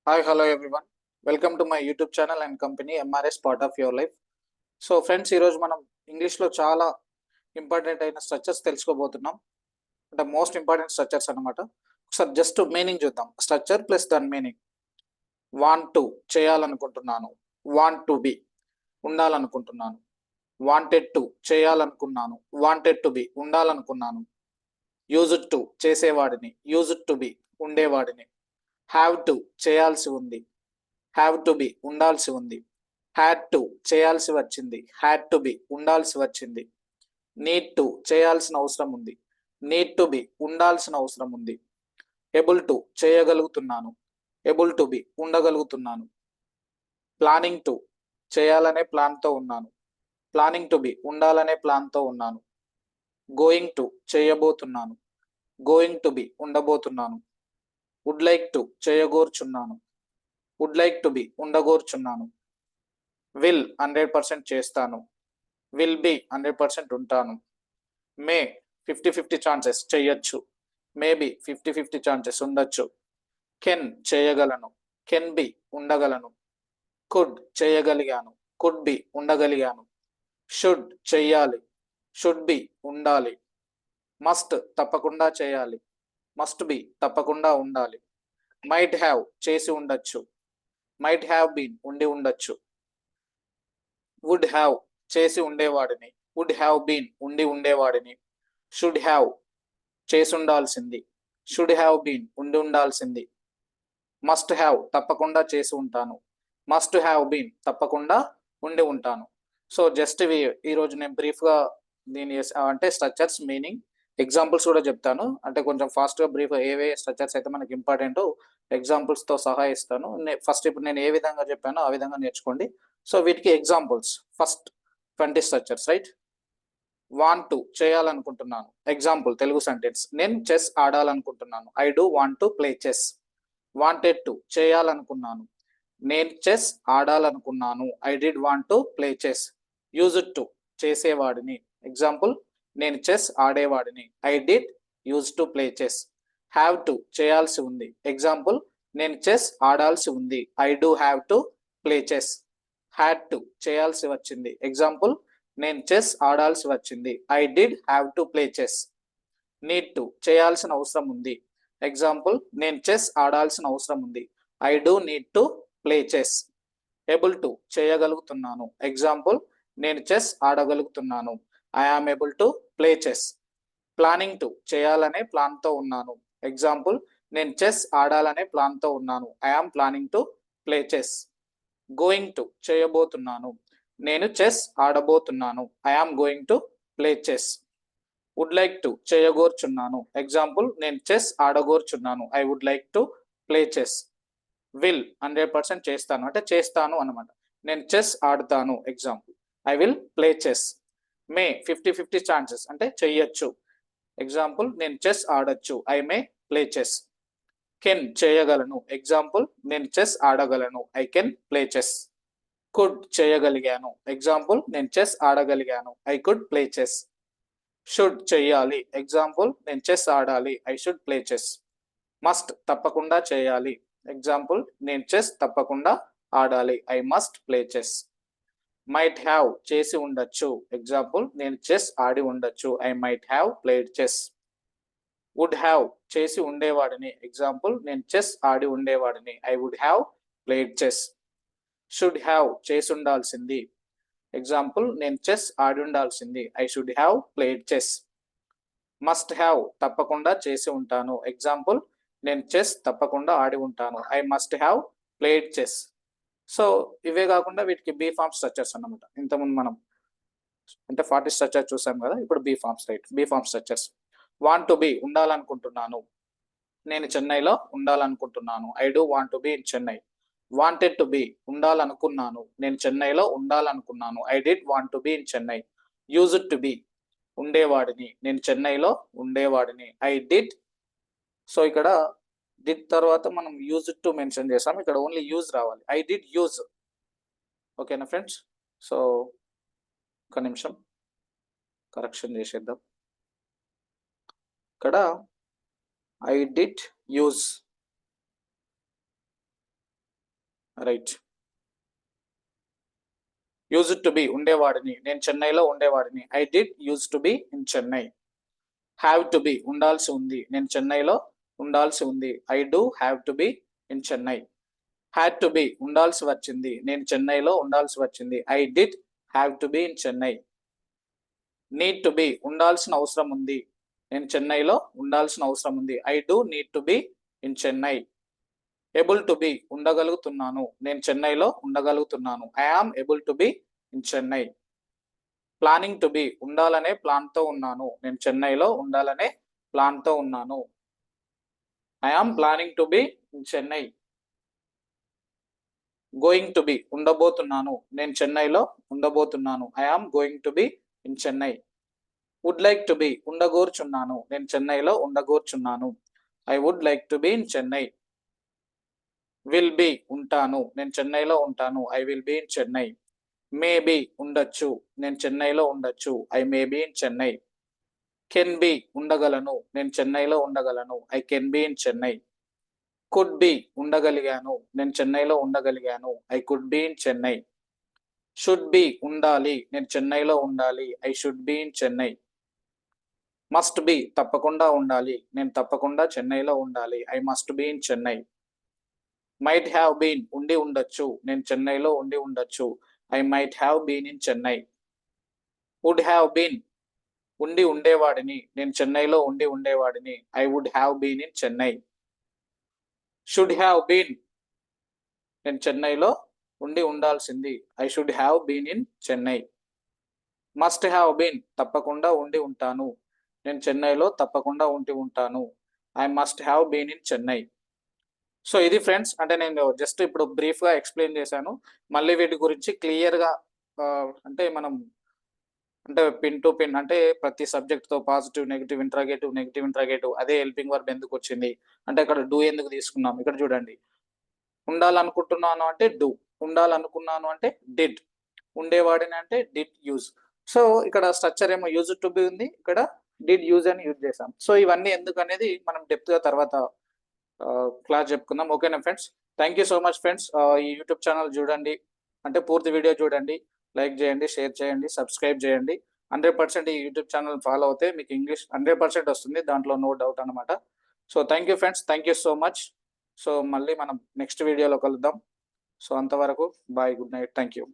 Hi, hello everyone. Welcome to my YouTube channel and company MRS part of your life. So friends, ఈరోజు మనం ఇంగ్లీష్లో చాలా important అయిన structures తెలుసుకోబోతున్నాం. అంటే మోస్ట్ ఇంపార్టెంట్ స్ట్రక్చర్స్ అనమాట. ఒకసారి జస్ట్ మీనింగ్ చూద్దాం. స్ట్రక్చర్ ప్లస్ దాని మీనింగ్. వాంట్ టు చేయాలనుకుంటున్నాను, వాంట్ టు బి ఉండాలనుకుంటున్నాను, వాంటెడ్ టు చేయాలనుకున్నాను, వాంటెడ్ టు బి ఉండాలనుకున్నాను, యూజ్డ్ టు చేసేవాడిని, యూజ్డ్ టు బి ఉండేవాడిని, హ్యావ్ టు చేయాల్సి ఉంది, హ్యావ్ టు బి ఉండాల్సి ఉంది, హ్యాడ్ టు చేయాల్సి వచ్చింది, హ్యాడ్ టు బి ఉండాల్సి వచ్చింది, నీడ్ టు చేయాల్సిన అవసరం ఉంది, నీడ్ టు బి ఉండాల్సిన అవసరం ఉంది, ఎబుల్ టు చేయగలుగుతున్నాను, ఎబుల్ టు బి ఉండగలుగుతున్నాను, ప్లానింగ్ టు చేయాలనే ప్లాన్తో ఉన్నాను, ప్లానింగ్ టు బి ఉండాలనే ప్లాన్తో ఉన్నాను, గోయింగ్ టు చేయబోతున్నాను, గోయింగ్ టు బి ఉండబోతున్నాను, వుడ్ లైక్ టు చేయగోర్చున్నాను, వుడ్ లైక్ టు బి ఉండగోర్చున్నాను, విల్ 100% చేస్తాను, విల్ బి 100% ఉంటాను, మే 50-50 ఛాన్సెస్ చేయొచ్చు, మేబీ 50-50 ఛాన్సెస్ ఉండొచ్చు, కెన్ చేయగలను, కెన్ బి ఉండగలను, కుడ్ చేయగలిగాను, కుడ్ బి ఉండగలిగాను, షుడ్ చెయ్యాలి, షుడ్ బి ఉండాలి, మస్ట్ తప్పకుండా చేయాలి, మస్ట్ బి తప్పకుండా ఉండాలి, మైట్ హ్యావ్ చేసి ఉండొచ్చు, మైట్ హ్యావ్ బీన్ ఉండి ఉండొచ్చు, వుడ్ హ్యావ్ చేసి ఉండేవాడిని, వుడ్ హ్యావ్ బీన్ ఉండి ఉండేవాడిని, షుడ్ హ్యావ్ చేసి ఉండాల్సింది, షుడ్ హ్యావ్ బీన్ ఉండి ఉండాల్సింది, మస్ట్ హ్యావ్ తప్పకుండా చేసి ఉంటాను, మస్ట్ హ్యావ్ బీన్ తప్పకుండా ఉండి ఉంటాను. సో జస్ట్ ఇవి ఈరోజు నేను బ్రీఫ్గా దీని అంటే స్ట్రక్చర్స్ మీనింగ్ ఎగ్జాంపుల్స్ కూడా చెప్తాను. అంటే కొంచెం ఫాస్ట్గా బ్రీఫ్గా ఏవే స్ట్రక్చర్స్ అయితే మనకి ఇంపార్టెంటో ఎగ్జాంపుల్స్తో సహా ఇస్తాను. ఫస్ట్ ఇప్పుడు నేను ఏ విధంగా చెప్పానో ఆ విధంగా నేర్చుకోండి. సో వీటికి examples first 20 structures right. Want to చేయాలనుకుంటున్నాను. ఎగ్జాంపుల్ తెలుగు సెంటెన్స్, నేను చెస్ ఆడాలనుకుంటున్నాను. I do want to play chess. Wanted to చేయాలనుకున్నాను, నేను చెస్ ఆడాలనుకున్నాను. I did want to play chess. Used to చేసేవాడిని. ఎగ్జాంపుల్, నేను చెస్ ఆడేవాడిని. I did use to play chess. Have to చేయాల్సి ఉంది. ఎగ్జాంపుల్, నేను చెస్ ఆడాల్సి ఉంది. I do have to play chess. Had to చేయాల్సి వచ్చింది. ఎగ్జాంపుల్, నేను చెస్ ఆడాల్సి వచ్చింది. I did have to play chess. Need to చేయాల్సిన అవసరం ఉంది. ఎగ్జాంపుల్, నేను చెస్ ఆడాల్సిన అవసరం ఉంది. I do need to play chess. Able to చేయగలుగుతున్నాను. ఎగ్జాంపుల్, నేను చెస్ ఆడగలుగుతున్నాను. I am able to play chess. Planning to చేయాలనే ప్లాన్తో ఉన్నాను. ఎగ్జాంపుల్, నేను చెస్ ఆడాలనే ప్లాన్తో ఉన్నాను. I am planning to play chess. Going to చేయబోతున్నాను. నేను చెస్ ఆడబోతున్నాను. I am going to play chess. Would like to చేయగోర్చున్నాను. ఎగ్జాంపుల్, నేను చెస్ ఆడగోర్చున్నాను. I would like to play chess. Will 100% చేస్తాను అంటే చేస్తాను అనమాట. నేను చెస్ ఆడతాను. Example, I will play chess. May 50-50 chances అంటే చెయ్యొచ్చు. ఎగ్జాంపుల్, నేను చెస్ ఆడొచ్చు. I may play chess. Can చేయగలను. ఎగ్జాంపుల్, నేను చెస్ ఆడగలను. I can play chess. Could చేయగలిగాను. ఎగ్జాంపుల్, నేను చెస్ ఆడగలిగాను. I could play chess. Should చెయ్యాలి. ఎగ్జాంపుల్, నేను చెస్ ఆడాలి. I should play chess. Must తప్పకుండా చేయాలి. ఎగ్జాంపుల్, నేను చెస్ తప్పకుండా ఆడాలి. I must play chess. Might have చేసి ఉండొచ్చు. ఎగ్జాంపుల్, నేను చెస్ ఆడి ఉండొచ్చు. I might have played chess. Would have చేసి ఉండేవాడిని. ఎగ్జాంపుల్, నేను చెస్ ఆడి ఉండేవాడిని. I would have played chess. Should have చేసి ఉండాల్సింది. ఎగ్జాంపుల్, నేను చెస్ ఆడి ఉండాల్సింది. I should have played chess. Must have తప్పకుండా చేసి ఉంటాను. ఎగ్జాంపుల్, నేను చెస్ తప్పకుండా ఆడి ఉంటాను. I must have played chess. So ఇవే కాకుండా వీటికి బీ ఫార్మ్ స్ట్రక్చర్స్ అన్నమాట. ఇంతకుముందు మనం అంటే 40 స్ట్రక్చర్ చూసాం కదా, ఇప్పుడు be forms right. Be form structures. Want to be ఉండాలనుకుంటున్నాను. నేను చెన్నైలో ఉండాలనుకుంటున్నాను. I do want to be in Chennai. Wanted to be ఉండాలనుకున్నాను. నేను చెన్నైలో ఉండాలనుకున్నాను. I did want to be in Chennai. Used to be ఉండేవాడిని. నేను చెన్నైలో ఉండేవాడిని. I did. సో ఇక్కడ డిడ్ తర్వాత మనం యూజ్డ్ టు మెన్షన్ చేసాం. ఇక్కడ ఓన్లీ యూజ్ రావాలి. I did use. ఓకేనా ఫ్రెండ్స్? సో ఒక నిమిషం కరెక్షన్ చేసేద్దాం. ఇక్కడ I did use. Right. Used to be ఉండేవాడిని, నేను చెన్నైలో ఉండేవాడిని. I did use to be in Chennai. Have to be ఉండాల్సి ఉంది, నేను చెన్నైలో ఉండాల్సి ఉంది. I do have to be in Chennai. Had to be ఉండాల్సి వచ్చింది, నేను చెన్నైలో ఉండాల్సి వచ్చింది. I did have to be in Chennai. Need to be ఉండాల్సిన అవసరం ఉంది, నేను చెన్నైలో ఉండాల్సిన అవసరం ఉంది. I do need to be in Chennai. Able to be ఉండగలుగుతున్నాను, నేను చెన్నైలో ఉండగలుగుతున్నాను. I am able to be in Chennai. Planning to be ఉండాలనే ప్లాన్తో ఉన్నాను, నేను చెన్నైలో ఉండాలనే ప్లాన్తో ఉన్నాను. I am planning to be in Chennai. Going to be ఉండబోతున్నాను, నేను చెన్నైలో ఉండబోతున్నాను. I am going to be in Chennai. Would like to be ఉండగోర్చున్నాను, నేను చెన్నైలో ఉండగోర్చున్నాను. I would like to be in Chennai. Will be ఉంటాను, నేను చెన్నైలో ఉంటాను. I will be in Chennai. May be ఉండొచ్చు, నేను చెన్నైలో ఉండొచ్చు. I may be in Chennai. Can be ఉండగలను, నేను చెన్నైలో ఉండగలను. I can be in Chennai. Could be ఉండగలిగాను, నేను చెన్నైలో ఉండగలిగాను. I could be in Chennai. Should be ఉండాలి, నేను చెన్నైలో ఉండాలి. I should be in Chennai. Must be తప్పకుండా ఉండాలి, నేను తప్పకుండా చెన్నైలో ఉండాలి. I must be in Chennai. Might have been ఉండి ఉండొచ్చు, నేను చెన్నైలో ఉండి ఉండొచ్చు. I might have been in Chennai. Would have been ఉండి ఉండేవాడిని, నేను చెన్నైలో ఉండి ఉండేవాడిని. I would have been in Chennai. Should have been నేను చెన్నైలో ఉండి ఉండాల్సింది. I should have been in Chennai. Must have been తప్పకుండా ఉండి ఉంటాను, నేను చెన్నైలో తప్పకుండా ఉండి ఉంటాను. I must have been in Chennai. So ఇది ఫ్రెండ్స్, అంటే నేను జస్ట్ ఇప్పుడు బ్రీఫ్గా ఎక్స్ప్లెయిన్ చేశాను. మళ్ళీ వీటి గురించి క్లియర్గా అంటే మనం అంటే పిన్ టు పిన్, అంటే ప్రతి సబ్జెక్ట్తో పాజిటివ్ నెగిటివ్ ఇంట్రాగేటివ్ అదే హెల్పింగ్ వర్బ్ ఎందుకు వచ్చింది, అంటే ఇక్కడ డూ ఎందుకు తీసుకున్నాం. ఇక్కడ చూడండి, ఉండాలనుకుంటున్నాను అంటే డూ, ఉండాలనుకున్నాను అంటే డిడ్, ఉండేవాడిని అంటే డిడ్ యూజ్. సో ఇక్కడ స్ట్రక్చర్ ఏమో యూజ్ టు బి ఉంది, ఇక్కడ డిడ్ యూజ్ అని యూజ్ చేసాం. సో ఇవన్నీ ఎందుకు అనేది మనం డెప్త్గా తర్వాత క్లాస్ చెప్పుకుందాం. ఓకేనా friends? Thank you so much friends. ఈ యూట్యూబ్ ఛానల్ చూడండి, అంటే పూర్తి వీడియో చూడండి, లైక్ చేయండి, షేర్ చేయండి, సబ్స్క్రైబ్ చేయండి. 100% ఈ యూట్యూబ్ ఛానల్ ఫాలో అవుతే మీకు ఇంగ్లీష్ 100% వస్తుంది, దాంట్లో నో డౌట్ అనమాట. So thank you friends, thank you so much. So మళ్ళీ మనం నెక్స్ట్ వీడియోలో కలుద్దాం. సో అంతవరకు bye, good night, thank you.